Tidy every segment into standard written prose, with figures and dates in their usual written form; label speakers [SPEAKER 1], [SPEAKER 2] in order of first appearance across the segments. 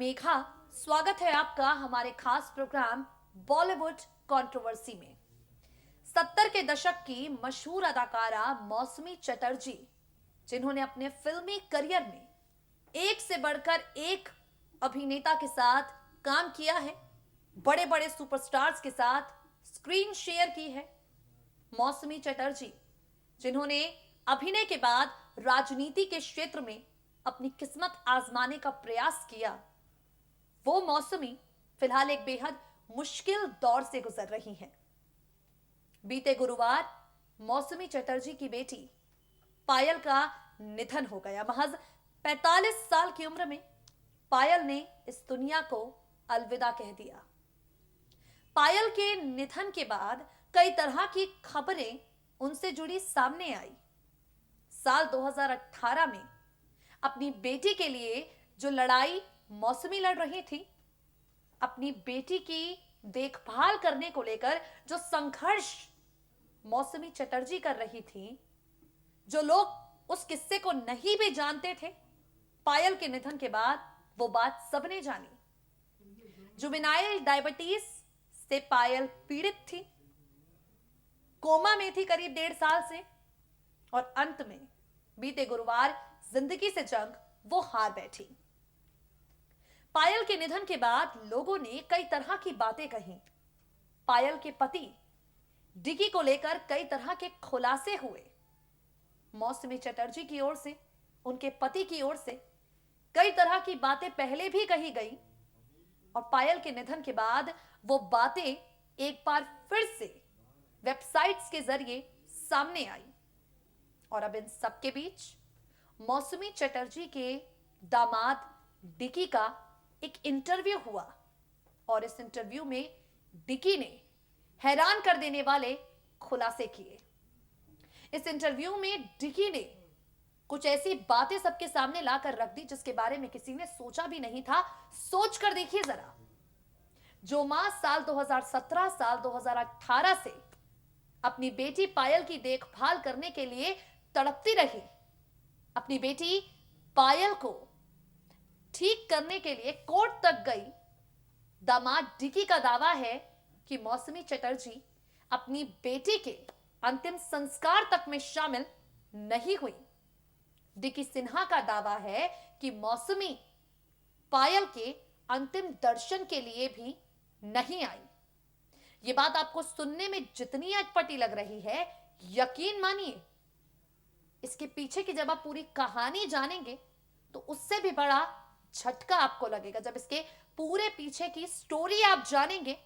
[SPEAKER 1] मेघा, स्वागत है आपका हमारे खास प्रोग्राम बॉलीवुड कंट्रोवर्सी में। 70 के दशक की मशहूर अदाकारा मौसमी चटर्जी, जिन्होंने अपने फिल्मी करियर में एक से बढ़कर एक अभिनेता के साथ काम किया है, बड़े बड़े सुपरस्टार्स के साथ स्क्रीन शेयर की है। मौसमी चटर्जी, जिन्होंने अभिनय के बाद राजनीति के क्षेत्र में अपनी किस्मत आजमाने का प्रयास किया, वो मौसमी फिलहाल एक बेहद मुश्किल दौर से गुजर रही हैं। बीते गुरुवार मौसमी चटर्जी की बेटी पायल का निधन हो गया। महज 45 साल की उम्र में पायल ने इस दुनिया को अलविदा कह दिया। पायल के निधन के बाद कई तरह की खबरें उनसे जुड़ी सामने आई। साल 2018 में अपनी बेटी के लिए जो लड़ाई मौसमी लड़ रही थी, अपनी बेटी की देखभाल करने को लेकर जो संघर्ष मौसमी चटर्जी कर रही थी, जो लोग उस किस्से को नहीं भी जानते थे, पायल के निधन के बाद वो बात सबने जानी। जुवेनाइल डायबिटीज से पायल पीड़ित थी, कोमा में थी करीब 1.5 साल से, और अंत में बीते गुरुवार जिंदगी से जंग वो हार बैठी। पायल के निधन के बाद लोगों ने कई तरह की बातें कही। पायल के पति डिकी को लेकर कई तरह के खुलासे हुए। मौसमी चटर्जी की ओर से, उनके पति की ओर से कई तरह की बातें पहले भी कही गई, और पायल के निधन के बाद वो बातें एक बार फिर से वेबसाइट्स के जरिए सामने आई। और अब इन सबके बीच मौसमी चटर्जी के दामाद डिकी का एक इंटरव्यू हुआ, और इस इंटरव्यू में डिकी ने हैरान कर देने वाले खुलासे किए। इस इंटरव्यू में डिकी ने कुछ ऐसी बातें सबके सामने लाकर रख दी जिसके बारे में किसी ने सोचा भी नहीं था। सोच कर देखिए जरा, जो मां साल 2017 साल 2018 से अपनी बेटी पायल की देखभाल करने के लिए तड़पती रही, अपनी बेटी पायल को ठीक करने के लिए कोर्ट तक गई, दामाद डिकी का दावा है कि मौसमी चटर्जी अपनी बेटी के अंतिम संस्कार तक में शामिल नहीं हुई। डिकी सिन्हा का दावा है कि मौसमी पायल के अंतिम दर्शन के लिए भी नहीं आई। यह बात आपको सुनने में जितनी अटपटी लग रही है, यकीन मानिए इसके पीछे की जब आप पूरी कहानी जानेंगे तो उससे भी बड़ा झटका आपको लगेगा। जब इसके पूरे पीछे की स्टोरी आप जानेंगे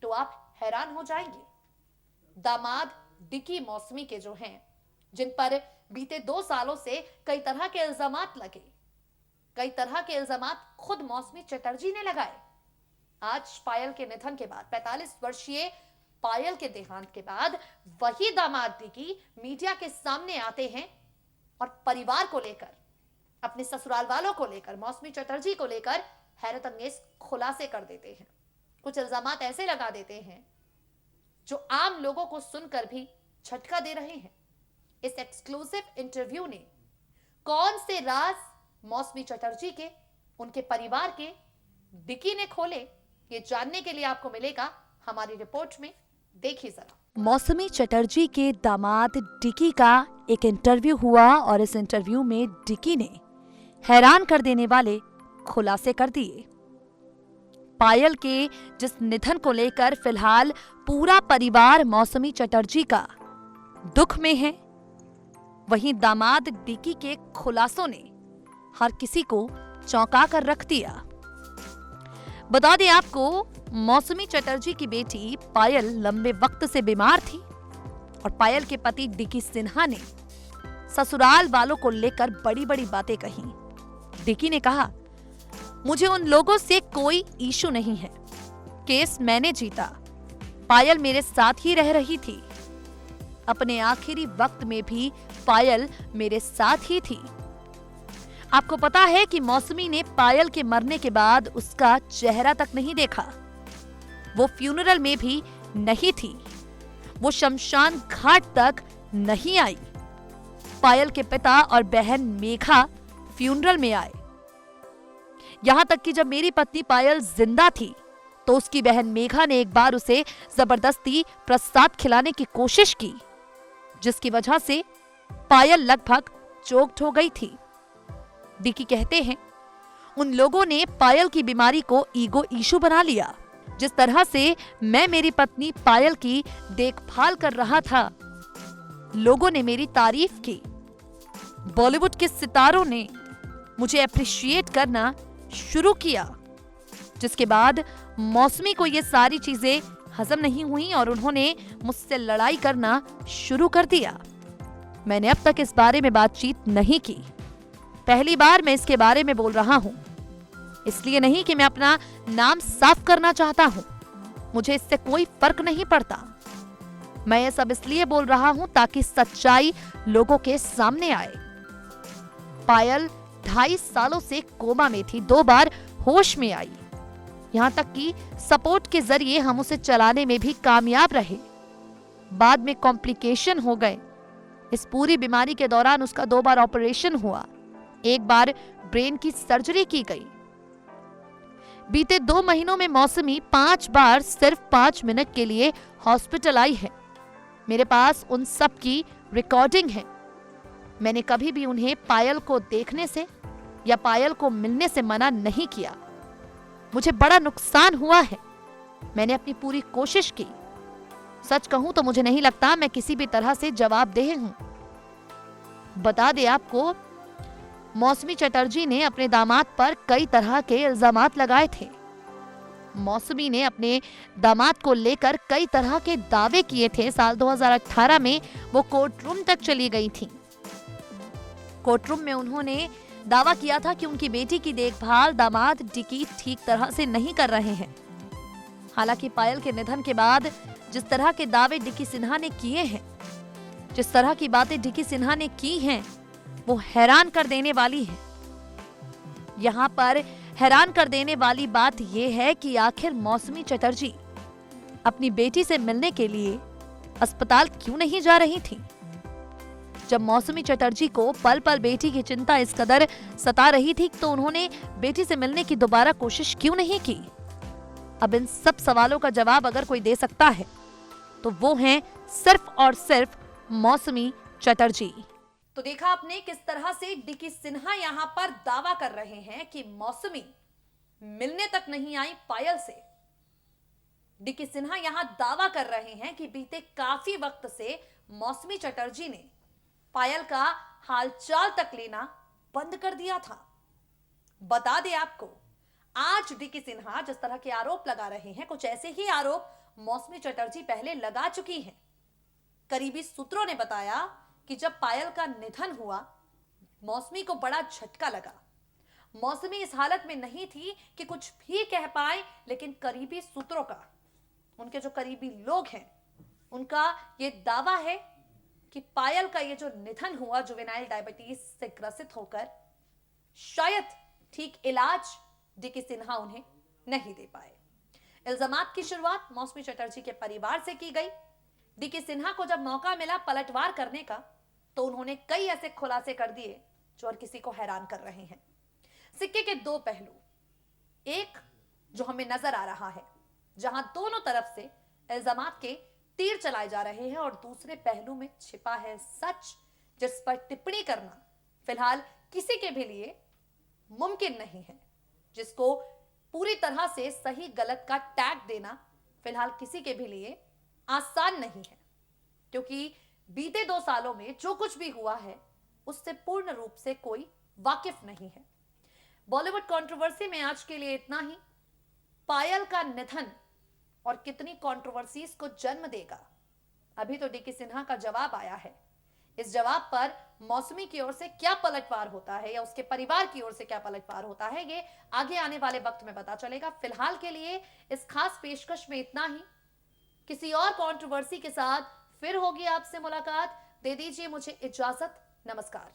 [SPEAKER 1] तो आप हैरान हो जाएंगे। दामाद डिकी मौसमी के जो हैं, जिन पर बीते 2 सालों से कई तरह के इल्जामात लगे, कई तरह के इल्जामात खुद मौसमी चटर्जी ने लगाए, आज पायल के निधन के बाद, 45 वर्षीय पायल के देहांत के बाद वही दामाद डिकी मीडिया के सामने आते हैं और परिवार को लेकर, अपने ससुराल वालों को लेकर, मौसमी चटर्जी को लेकर हैरत अंगेज खुलासे कर देते हैं। कुछ इल्जामात ऐसे लगा देते हैं जो आम लोगों को सुनकर भी झटका दे रहे हैं। इस एक्सक्लूसिव इंटरव्यू ने कौन से राज मौसमी चटर्जी के, उनके परिवार के, डिकी ने खोले, ये जानने के लिए आपको मिलेगा हमारी रिपोर्ट में। देखिए जरा। मौसमी चटर्जी के दामाद डिकी का एक इंटरव्यू हुआ, और इस इंटरव्यू में डिकी ने हैरान कर देने वाले खुलासे कर दिए। पायल के जिस निधन को लेकर फिलहाल पूरा परिवार मौसमी चटर्जी का दुख में है, वहीं दामाद डिकी के खुलासों ने हर किसी को चौंका कर रख दिया। बता दें आपको, मौसमी चटर्जी की बेटी पायल लंबे वक्त से बीमार थी, और पायल के पति डिकी सिन्हा ने ससुराल वालों को लेकर बड़ी बड़ी बातें कही। डिकी ने कहा, मुझे उन लोगों से कोई इशू नहीं है, केस मैंने जीता, पायल मेरे साथ ही रह रही थी, अपने आखिरी वक्त में भी पायल मेरे साथ ही थी। आपको पता है कि मौसमी ने पायल के मरने के बाद उसका चेहरा तक नहीं देखा, वो फ्यूनरल में भी नहीं थी, वो शमशान घाट तक नहीं आई। पायल के पिता और बहन मेघा फ्यूनरल में आए। यहाँ तक कि जब मेरी पत्नी पायल जिंदा थी तो उसकी बहन मेघा ने एक बार उसे जबरदस्ती प्रसाद खिलाने की कोशिश की, जिसकी वजह से पायल लगभग चोक्ड हो गई थी। डिकी कहते हैं, उन लोगों ने पायल की बीमारी को ईगो इशू बना लिया। जिस तरह से मैं मेरी पत्नी पायल की देखभाल कर रहा था, लोगों ने मेरी तारीफ की। बॉलीवुड के सितारों ने मुझे अप्रिशिएट करना शुरू किया, जिसके बाद मौसमी को ये सारी चीजें हजम नहीं हुई और उन्होंने मुझसे लड़ाई करना शुरू कर दिया। मैंने अब तक इस बारे में बातचीत नहीं की। पहली बार मैं इसके बारे में बोल रहा हूं। इसलिए नहीं कि मैं अपना नाम साफ करना चाहता हूं, मुझे इससे कोई फर्क नहीं पड़ता। मैं ये सब इसलिए बोल रहा हूं ताकि सच्चाई लोगों के सामने आए। पायल 2.5 सालों से कोमा में थी, 2 बार होश में आई। यहां तक कि सपोर्ट के जरिए हम उसे चलाने में भी कामयाब रहे। बाद में कॉम्प्लिकेशन हो गए। इस पूरी बीमारी के दौरान उसका 2 बार ऑपरेशन हुआ, 1 बार ब्रेन की सर्जरी की गई। बीते 2 महीनों में मौसमी 5 बार सिर्फ 5 मिनट के लिए हॉस्पिटल आई है। मेरे पास उन सब की रिकॉर्डिंग है। मैंने कभी भी उन्हें पायल को देखने से या पायल को मिलने से मना नहीं किया। मुझे बड़ा नुकसान हुआ है, मैंने अपनी पूरी कोशिश की। सच कहूं तो मुझे नहीं लगता मैं किसी भी तरह से जवाबदेह हूं। बता दे आपको, मौसमी चटर्जी ने अपने दामाद पर कई तरह के इल्जामात लगाए थे। मौसमी ने अपने दामाद को लेकर कई तरह के दावे किए थे। साल 2018 में वो कोर्ट रूम तक चली गई थी। कोर्ट रूम में उन्होंने दावा किया था कि उनकी बेटी की देखभाल दामाद डिकी ठीक तरह से नहीं कर रहे हैं। हालांकि पायल के निधन के बाद जिस तरह के दावे डिकी सिन्हा ने किए हैं, जिस तरह की बातें डिकी सिन्हा ने की हैं, वो हैरान कर देने वाली है। यहाँ पर हैरान कर देने वाली बात यह है कि आखिर मौसमी चटर्जी अपनी बेटी से मिलने के लिए अस्पताल क्यों नहीं जा रही थी। जब मौसमी चटर्जी को पल पल बेटी की चिंता इस कदर सता रही थी तो उन्होंने बेटी से मिलने की दोबारा कोशिश क्यों नहीं की। अब इन सब सवालों का जवाब अगर कोई दे सकता है तो वो हैं सिर्फ और सिर्फ मौसमी चटर्जी। तो देखा आपने किस तरह से डिकी सिन्हा यहां पर दावा कर रहे हैं कि मौसमी मिलने तक नहीं आई पायल से। डिकी सिन्हा यहां दावा कर रहे हैं कि बीते काफी वक्त से मौसमी चटर्जी ने पायल का हालचाल तक लेना बंद कर दिया था। बता दें आपको, आज डिकी सिन्हा जिस तरह के आरोप लगा रहे हैं, कुछ ऐसे ही आरोप मौसमी चटर्जी पहले लगा चुकी हैं। करीबी सूत्रों ने बताया कि जब पायल का निधन हुआ, मौसमी को बड़ा झटका लगा। मौसमी इस हालत में नहीं थी कि कुछ भी कह पाए, लेकिन करीबी सूत्रों का, उनके जो करीबी लोग हैं, उनका यह दावा है कि पायल का ये जो निधन हुआ जुवेनाइल डायबिटीज से ग्रसित होकर, शायद ठीक इलाज डिकी सिन्हा उन्हें नहीं दे पाए। इल्जामात की शुरुआत मौसमी चटर्जी के परिवार से की गई। डिकी सिन्हा को जब मौका मिला पलटवार करने का तो उन्होंने कई ऐसे खुलासे कर दिए जो हर किसी को हैरान कर रहे हैं। सिक्के के 2 पहलू, एक जो हमें नजर आ रहा है जहां दोनों तरफ से इल्जामात के तीर चलाए जा रहे हैं, और दूसरे पहलू में छिपा है सच, जिस पर टिप्पणी करना फिलहाल किसी के भी लिए मुमकिन नहीं है, जिसको पूरी तरह से सही गलत का टैग देना फिलहाल किसी के भी लिए आसान नहीं है, क्योंकि बीते 2 सालों में जो कुछ भी हुआ है उससे पूर्ण रूप से कोई वाकिफ नहीं है। बॉलीवुड कंट्रोवर्सी में आज के लिए इतना ही। पायल का निधन और कितनी कंट्रोवर्सीज को जन्म देगा, अभी तो डिकी सिन्हा का जवाब आया है। इस जवाब पर मौसमी की ओर से क्या पलटवार होता है या उसके परिवार की ओर से क्या पलटवार होता है, ये आगे आने वाले वक्त में पता चलेगा। फिलहाल के लिए इस खास पेशकश में इतना ही। किसी और कंट्रोवर्सी के साथ फिर होगी आपसे मुलाकात। दे दीजिए मुझे इजाजत। नमस्कार।